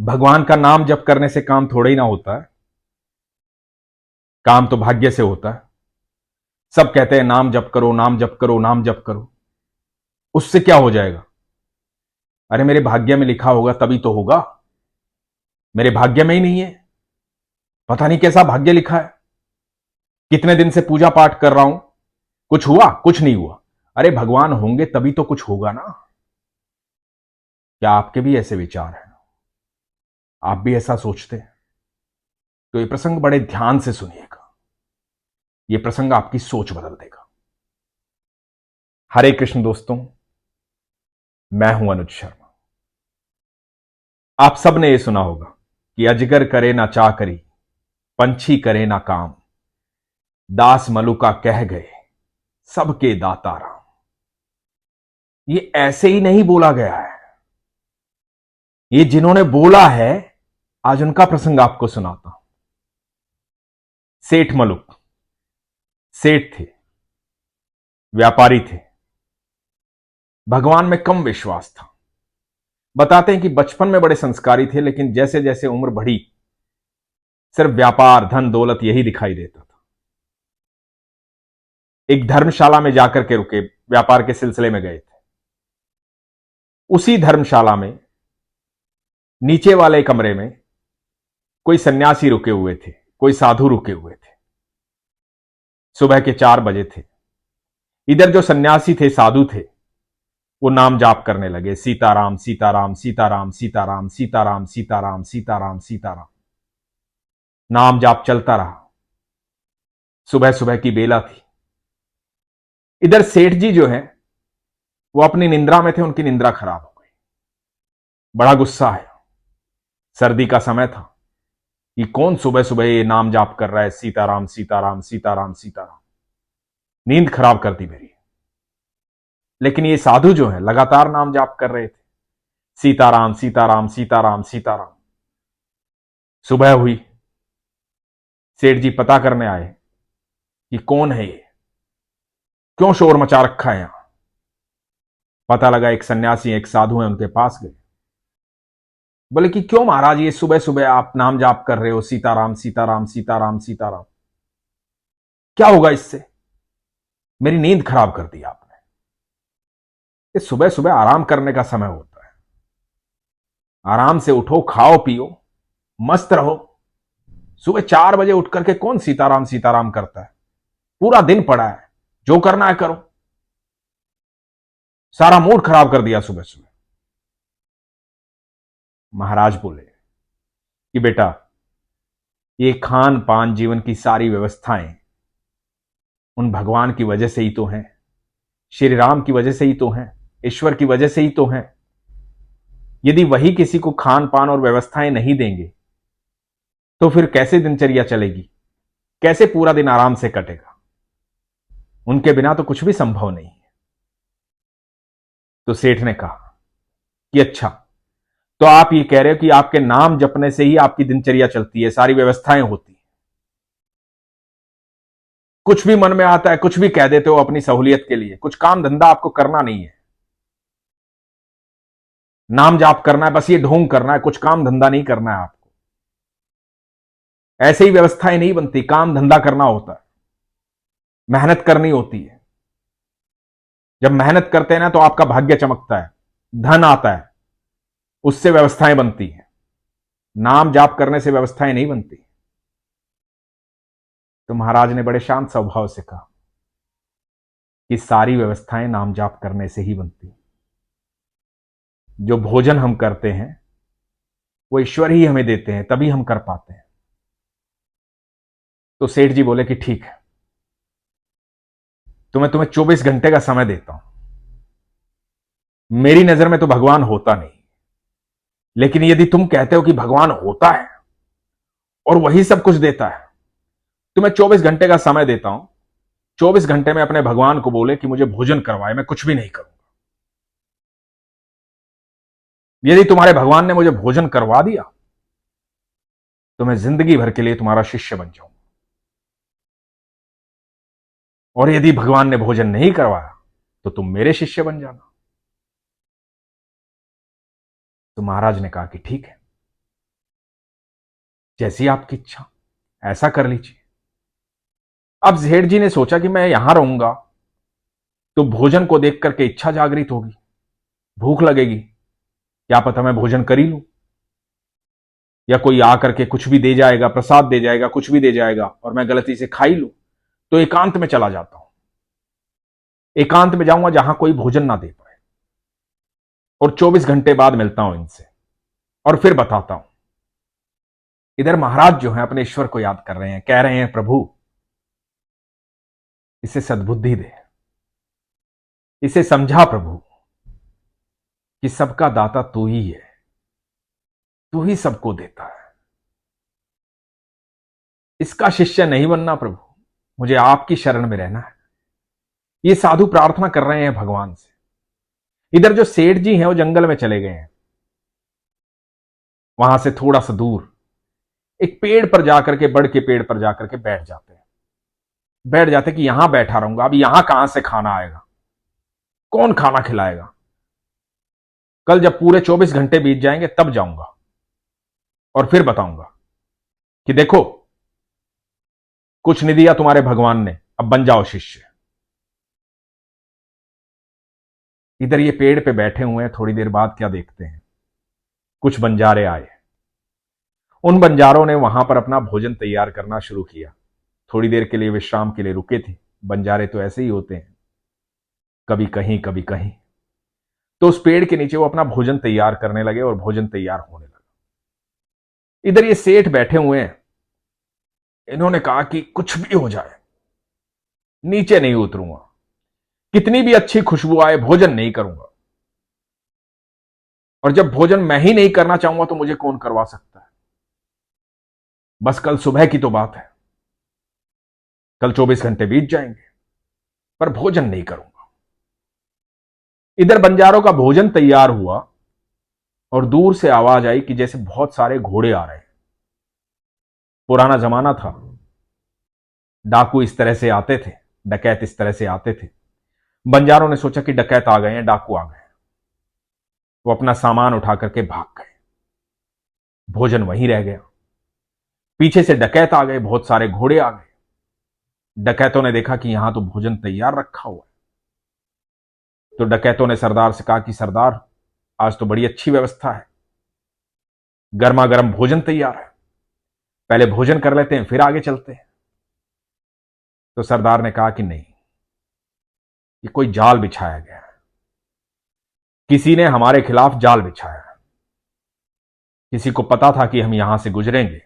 भगवान का नाम जप करने से काम थोड़ा ही ना होता है। काम तो भाग्य से होता है। सब कहते हैं नाम जप करो, नाम जप करो, नाम जप करो। उससे क्या हो जाएगा? अरे मेरे भाग्य में लिखा होगा तभी तो होगा। मेरे भाग्य में ही नहीं है। पता नहीं कैसा भाग्य लिखा है। कितने दिन से पूजा पाठ कर रहा हूं, कुछ हुआ? कुछ नहीं हुआ। अरे भगवान होंगे तभी तो कुछ होगा ना। क्या आपके भी ऐसे विचार हैं? आप भी ऐसा सोचते हैं? तो ये प्रसंग बड़े ध्यान से सुनिएगा। ये प्रसंग आपकी सोच बदल देगा। हरे कृष्ण दोस्तों, मैं हूं अनुज शर्मा। आप सबने ये सुना होगा कि अजगर करे ना चाकरी, पंछी करे ना काम, दास मलुका कह गए सबके दाता राम। ये ऐसे ही नहीं बोला गया है। ये जिन्होंने बोला है, आज उनका प्रसंग आपको सुनाता हूं। सेठ मलुक सेठ थे, व्यापारी थे। भगवान में कम विश्वास था। बताते हैं कि बचपन में बड़े संस्कारी थे, लेकिन जैसे जैसे उम्र बढ़ी सिर्फ व्यापार, धन, दौलत यही दिखाई देता था। एक धर्मशाला में जाकर के रुके, व्यापार के सिलसिले में गए थे। उसी धर्मशाला में नीचे वाले कमरे में कोई सन्यासी रुके हुए थे, कोई साधु रुके हुए थे। सुबह के 4 बजे थे। इधर जो सन्यासी थे, साधु थे, वो नाम जाप करने लगे, सीताराम सीताराम सीताराम सीताराम सीताराम सीताराम सीताराम सीताराम। नाम जाप चलता रहा। सुबह सुबह की बेला थी। इधर सेठ जी जो है वो अपनी निंद्रा में थे, उनकी निंद्रा खराब हो गई। बड़ा गुस्सा आया। सर्दी का समय था कि कौन सुबह सुबह ये नाम जाप कर रहा है, सीताराम सीताराम सीताराम सीताराम। नींद खराब कर दी मेरी। लेकिन ये साधु जो है लगातार नाम जाप कर रहे थे, सीताराम सीताराम सीताराम सीताराम। सुबह हुई। सेठ जी पता करने आए कि कौन है ये, क्यों शोर मचा रखा है यहां। पता लगा एक सन्यासी, एक साधु है, उनके पास गए। बोले कि क्यों महाराज ये सुबह सुबह आप नाम जाप कर रहे हो, सीताराम सीताराम सीताराम सीताराम, क्या होगा इससे? मेरी नींद खराब कर दी आपने। ये सुबह सुबह आराम करने का समय होता है। आराम से उठो, खाओ पियो, मस्त रहो। सुबह 4 बजे उठ करके कौन सीताराम सीताराम करता है? पूरा दिन पड़ा है, जो करना है करो। सारा मूड खराब कर दिया सुबह सुबह। महाराज बोले कि बेटा, ये खान पान, जीवन की सारी व्यवस्थाएं उन भगवान की वजह से ही तो हैं, श्री राम की वजह से ही तो हैं, ईश्वर की वजह से ही तो हैं। यदि वही किसी को खान पान और व्यवस्थाएं नहीं देंगे तो फिर कैसे दिनचर्या चलेगी? कैसे पूरा दिन आराम से कटेगा? उनके बिना तो कुछ भी संभव नहीं है। तो सेठ ने कहा कि अच्छा, तो आप ये कह रहे हो कि आपके नाम जपने से ही आपकी दिनचर्या चलती है, सारी व्यवस्थाएं होती है। कुछ भी मन में आता है, कुछ भी कह देते हो अपनी सहूलियत के लिए। कुछ काम धंधा आपको करना नहीं है, नाम जाप करना है, बस ये ढोंग करना है, कुछ काम धंधा नहीं करना है आपको। ऐसे ही व्यवस्थाएं नहीं बनती, काम धंधा करना होता है, मेहनत करनी होती है। जब मेहनत करते हैं ना तो आपका भाग्य चमकता है, धन आता है, उससे व्यवस्थाएं बनती हैं। नाम जाप करने से व्यवस्थाएं नहीं बनती। तो महाराज ने बड़े शांत स्वभाव से कहा कि सारी व्यवस्थाएं नाम जाप करने से ही बनती हैं। जो भोजन हम करते हैं वो ईश्वर ही हमें देते हैं, तभी हम कर पाते हैं। तो सेठ जी बोले कि ठीक है, तो मैं तुम्हें 24 घंटे का समय देता हूं। मेरी नजर में तो भगवान होता नहीं, लेकिन यदि तुम कहते हो कि भगवान होता है और वही सब कुछ देता है, तो मैं 24 घंटे का समय देता हूं। 24 घंटे में अपने भगवान को बोले कि मुझे भोजन करवाए, मैं कुछ भी नहीं करूंगा। यदि तुम्हारे भगवान ने मुझे भोजन करवा दिया तो मैं जिंदगी भर के लिए तुम्हारा शिष्य बन जाऊंगा। और यदि भगवान ने भोजन नहीं करवाया तो तुम मेरे शिष्य बन जाना। तो महाराज ने कहा कि ठीक है, जैसी आपकी इच्छा, ऐसा कर लीजिए। अब सेठ जी ने सोचा कि मैं यहां रहूंगा तो भोजन को देख करके इच्छा जागृत होगी, भूख लगेगी, क्या पता मैं भोजन कर ही लूं, या कोई आकर के कुछ भी दे जाएगा, प्रसाद दे जाएगा, कुछ भी दे जाएगा और मैं गलती से खा ही लूं। तो एकांत में चला जाता हूं, एकांत में जाऊंगा जहां कोई भोजन ना दे पाए, और 24 घंटे बाद मिलता हूं इनसे और फिर बताता हूं। इधर महाराज जो है अपने ईश्वर को याद कर रहे हैं, कह रहे हैं प्रभु इसे सद्बुद्धि दे, इसे समझा प्रभु कि सबका दाता तू ही है, तू ही सबको देता है। इसका शिष्य नहीं बनना प्रभु, मुझे आपकी शरण में रहना है। ये साधु प्रार्थना कर रहे हैं भगवान से। इधर जो सेठ जी हैं वो जंगल में चले गए हैं। वहां से थोड़ा सा दूर एक पेड़ पर जाकर के, बड़ के पेड़ पर जाकर के बैठ जाते हैं। बैठ जाते कि यहां बैठा रहूंगा, अब यहां कहां से खाना आएगा, कौन खाना खिलाएगा। कल जब पूरे 24 घंटे बीत जाएंगे तब जाऊंगा और फिर बताऊंगा कि देखो कुछ नहीं दिया तुम्हारे भगवान ने, अब बन जाओ शिष्य। इधर ये पेड़ पे बैठे हुए हैं। थोड़ी देर बाद क्या देखते हैं, कुछ बंजारे आए। उन बंजारों ने वहां पर अपना भोजन तैयार करना शुरू किया। थोड़ी देर के लिए विश्राम के लिए रुके थे। बंजारे तो ऐसे ही होते हैं, कभी कहीं कभी कहीं। तो उस पेड़ के नीचे वो अपना भोजन तैयार करने लगे और भोजन तैयार होने लगा। इधर ये सेठ बैठे हुए हैं। इन्होंने कहा कि कुछ भी हो जाए नीचे नहीं उतरूंगा, कितनी भी अच्छी खुशबू आए भोजन नहीं करूंगा, और जब भोजन मैं ही नहीं करना चाहूंगा तो मुझे कौन करवा सकता है। बस कल सुबह की तो बात है, कल 24 घंटे बीत जाएंगे पर भोजन नहीं करूंगा। इधर बंजारों का भोजन तैयार हुआ और दूर से आवाज आई कि जैसे बहुत सारे घोड़े आ रहे हैं। पुराना जमाना था, डाकू इस तरह से आते थे, डकैत इस तरह से आते थे। बंजारों ने सोचा कि डकैत आ गए हैं, डाकू आ गए हैं। वो अपना सामान उठा करके भाग गए। भोजन वहीं रह गया। पीछे से डकैत आ गए, बहुत सारे घोड़े आ गए। डकैतों ने देखा कि यहां तो भोजन तैयार रखा हुआ है। तो डकैतों ने सरदार से कहा कि सरदार आज तो बड़ी अच्छी व्यवस्था है, गर्मा गर्म भोजन तैयार है, पहले भोजन कर लेते हैं फिर आगे चलते हैं। तो सरदार ने कहा कि नहीं, ये कोई जाल बिछाया गया है, किसी ने हमारे खिलाफ जाल बिछाया है। किसी को पता था कि हम यहां से गुजरेंगे,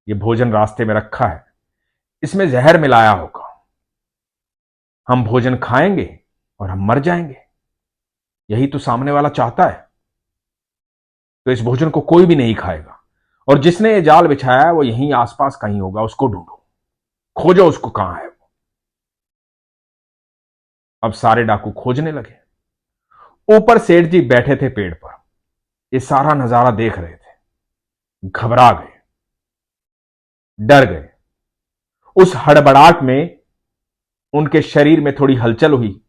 ये भोजन रास्ते में रखा है, इसमें जहर मिलाया होगा। हम भोजन खाएंगे और हम मर जाएंगे, यही तो सामने वाला चाहता है। तो इस भोजन को कोई भी नहीं खाएगा, और जिसने ये जाल बिछाया है वो यहीं आसपास कहीं होगा, उसको ढूंढो, खोजो उसको, कहां है वो। अब सारे डाकू खोजने लगे। ऊपर सेठ जी बैठे थे पेड़ पर, ये सारा नजारा देख रहे थे। घबरा गए, डर गए। उस हड़बड़ाहट में उनके शरीर में थोड़ी हलचल हुई।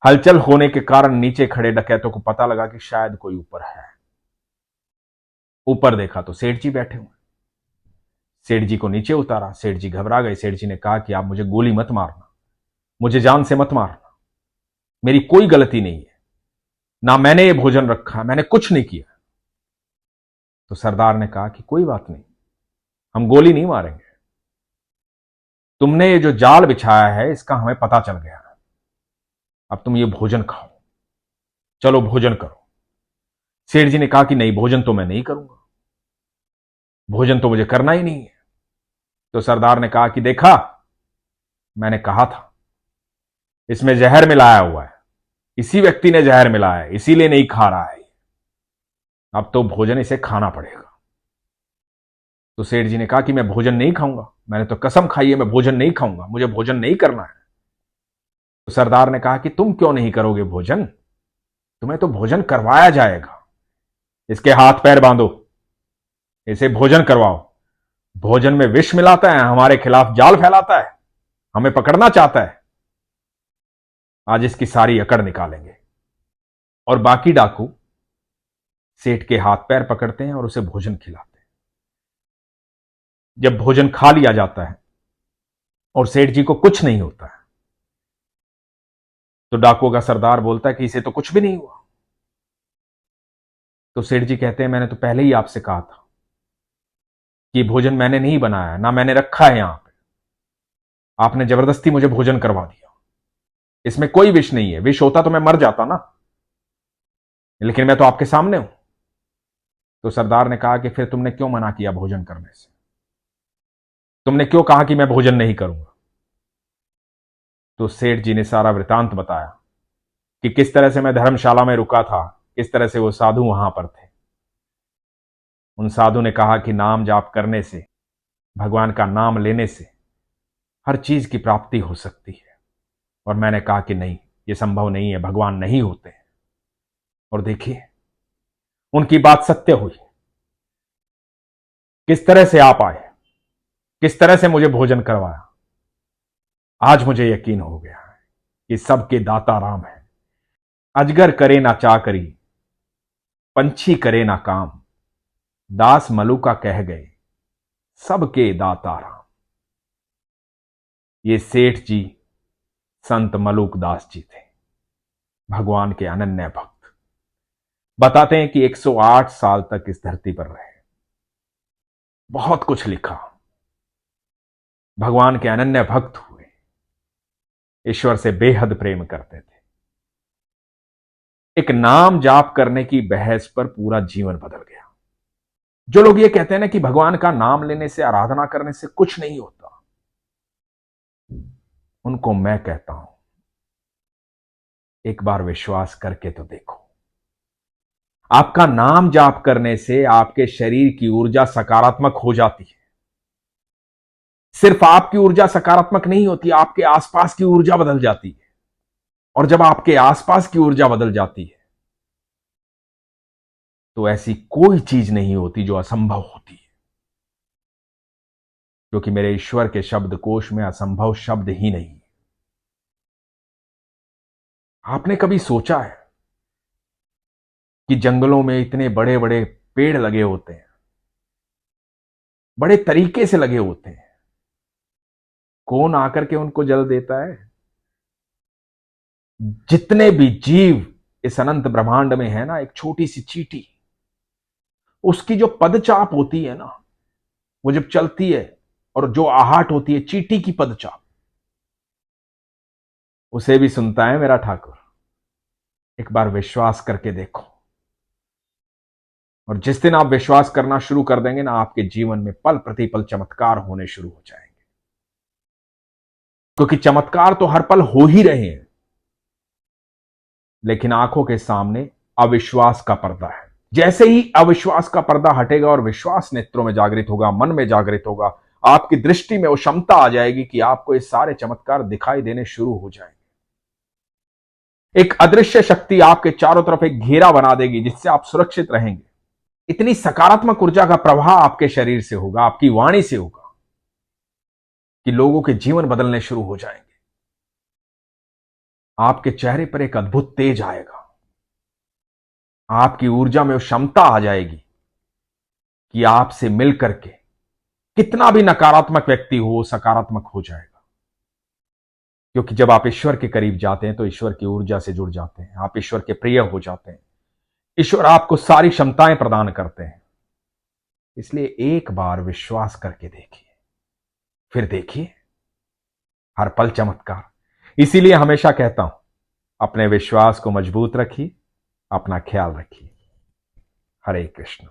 हलचल होने के कारण नीचे खड़े डकैतों को पता लगा कि शायद कोई ऊपर है। ऊपर देखा तो सेठ जी बैठे हुए। सेठ जी को नीचे उतारा। सेठ जी घबरा गए। सेठ जी ने कहा कि आप मुझे गोली मत मारना, मुझे जान से मत मारना, मेरी कोई गलती नहीं है, ना मैंने ये भोजन रखा, मैंने कुछ नहीं किया। तो सरदार ने कहा कि कोई बात नहीं, हम गोली नहीं मारेंगे, तुमने ये जो जाल बिछाया है इसका हमें पता चल गया, अब तुम ये भोजन खाओ, चलो भोजन करो। सेठ जी ने कहा कि नहीं, भोजन तो मैं नहीं करूंगा, भोजन तो मुझे करना ही नहीं है। तो सरदार ने कहा कि देखा, मैंने कहा था इसमें जहर मिलाया हुआ है, इसी व्यक्ति ने जहर मिलाया है, इसीलिए नहीं खा रहा है, अब तो भोजन इसे खाना पड़ेगा। तो सेठ जी ने कहा कि मैं भोजन नहीं खाऊंगा, मैंने तो कसम खाई है मैं भोजन नहीं खाऊंगा, मुझे भोजन नहीं करना है। तो सरदार ने कहा कि तुम क्यों नहीं करोगे भोजन, तुम्हें तो भोजन करवाया जाएगा, इसके हाथ पैर बांधो, इसे भोजन करवाओ। भोजन में विष मिलाता है, हमारे खिलाफ जाल फैलाता है, हमें पकड़ना चाहता है, आज इसकी सारी अकड़ निकालेंगे। और बाकी डाकू सेठ के हाथ पैर पकड़ते हैं और उसे भोजन खिलाते हैं। जब भोजन खा लिया जाता है और सेठ जी को कुछ नहीं होता है, तो डाकुओं का सरदार बोलता है कि इसे तो कुछ भी नहीं हुआ। तो सेठ जी कहते हैं मैंने तो पहले ही आपसे कहा था कि भोजन मैंने नहीं बनाया, ना मैंने रखा है यहां पे, आपने जबरदस्ती मुझे भोजन करवा दिया। इसमें कोई विष नहीं है, विष होता तो मैं मर जाता ना, लेकिन मैं तो आपके सामने हूं। तो सरदार ने कहा कि फिर तुमने क्यों मना किया भोजन करने से, तुमने क्यों कहा कि मैं भोजन नहीं करूंगा। तो सेठ जी ने सारा वृतांत बताया कि किस तरह से मैं धर्मशाला में रुका था, किस तरह से वो साधु वहां पर थे। उन साधु ने कहा कि नाम जाप करने से, भगवान का नाम लेने से हर चीज की प्राप्ति हो सकती है। और मैंने कहा कि नहीं, ये संभव नहीं है, भगवान नहीं होते। और देखिए उनकी बात सत्य हुई। किस तरह से आप आए, किस तरह से मुझे भोजन करवाया। आज मुझे यकीन हो गया है कि सबके दाता राम है। अजगर करे ना चाकरी, पंछी करे ना काम, दास मलुका कह गए सबके दाता राम। ये सेठ जी संत मलुक दास जी थे, भगवान के अनन्य भक्त। बताते हैं कि 108 साल तक इस धरती पर रहे, बहुत कुछ लिखा, भगवान के अनन्य भक्त हुए, ईश्वर से बेहद प्रेम करते थे। एक नाम जाप करने की बहस पर पूरा जीवन बदल गया। जो लोग ये कहते हैं ना कि भगवान का नाम लेने से, आराधना करने से कुछ नहीं होता, उनको मैं कहता हूं एक बार विश्वास करके तो देखो। आपका नाम जाप करने से आपके शरीर की ऊर्जा सकारात्मक हो जाती है। सिर्फ आपकी ऊर्जा सकारात्मक नहीं होती, आपके आसपास की ऊर्जा बदल जाती है। और जब आपके आसपास की ऊर्जा बदल जाती है तो ऐसी कोई चीज नहीं होती जो असंभव होती है, क्योंकि मेरे ईश्वर के शब्दकोश में असंभव शब्द ही नहीं है। आपने कभी सोचा है कि जंगलों में इतने बड़े बड़े पेड़ लगे होते हैं, बड़े तरीके से लगे होते हैं, कौन आकर के उनको जल देता है? जितने भी जीव इस अनंत ब्रह्मांड में है ना, एक छोटी सी चींटी, उसकी जो पदचाप होती है ना, वो जब चलती है और जो आहट होती है चींटी की पदचाप, उसे भी सुनता है मेरा ठाकुर। एक बार विश्वास करके देखो, और जिस दिन आप विश्वास करना शुरू कर देंगे ना, आपके जीवन में पल प्रतिपल चमत्कार होने शुरू हो जाएंगे। क्योंकि चमत्कार तो हर पल हो ही रहे हैं, लेकिन आंखों के सामने अविश्वास का पर्दा है। जैसे ही अविश्वास का पर्दा हटेगा और विश्वास नेत्रों में जागृत होगा, मन में जागृत होगा, आपकी दृष्टि में वो क्षमता आ जाएगी कि आपको ये सारे चमत्कार दिखाई देने शुरू हो जाएंगे। एक अदृश्य शक्ति आपके चारों तरफ एक घेरा बना देगी, जिससे आप सुरक्षित रहेंगे। इतनी सकारात्मक ऊर्जा का प्रवाह आपके शरीर से होगा, आपकी वाणी से होगा, कि लोगों के जीवन बदलने शुरू हो जाएंगे। आपके चेहरे पर एक अद्भुत तेज आएगा, आपकी ऊर्जा में वो क्षमता आ जाएगी कि आपसे मिलकर के कितना भी नकारात्मक व्यक्ति हो, सकारात्मक हो जाएगा। क्योंकि जब आप ईश्वर के करीब जाते हैं तो ईश्वर की ऊर्जा से जुड़ जाते हैं, आप ईश्वर के प्रिय हो जाते हैं। ईश्वर आपको सारी क्षमताएं प्रदान करते हैं। इसलिए एक बार विश्वास करके देखिए, फिर देखिए हर पल चमत्कार। इसीलिए हमेशा कहता हूं, अपने विश्वास को मजबूत रखिए, अपना ख्याल रखिए। हरे कृष्ण।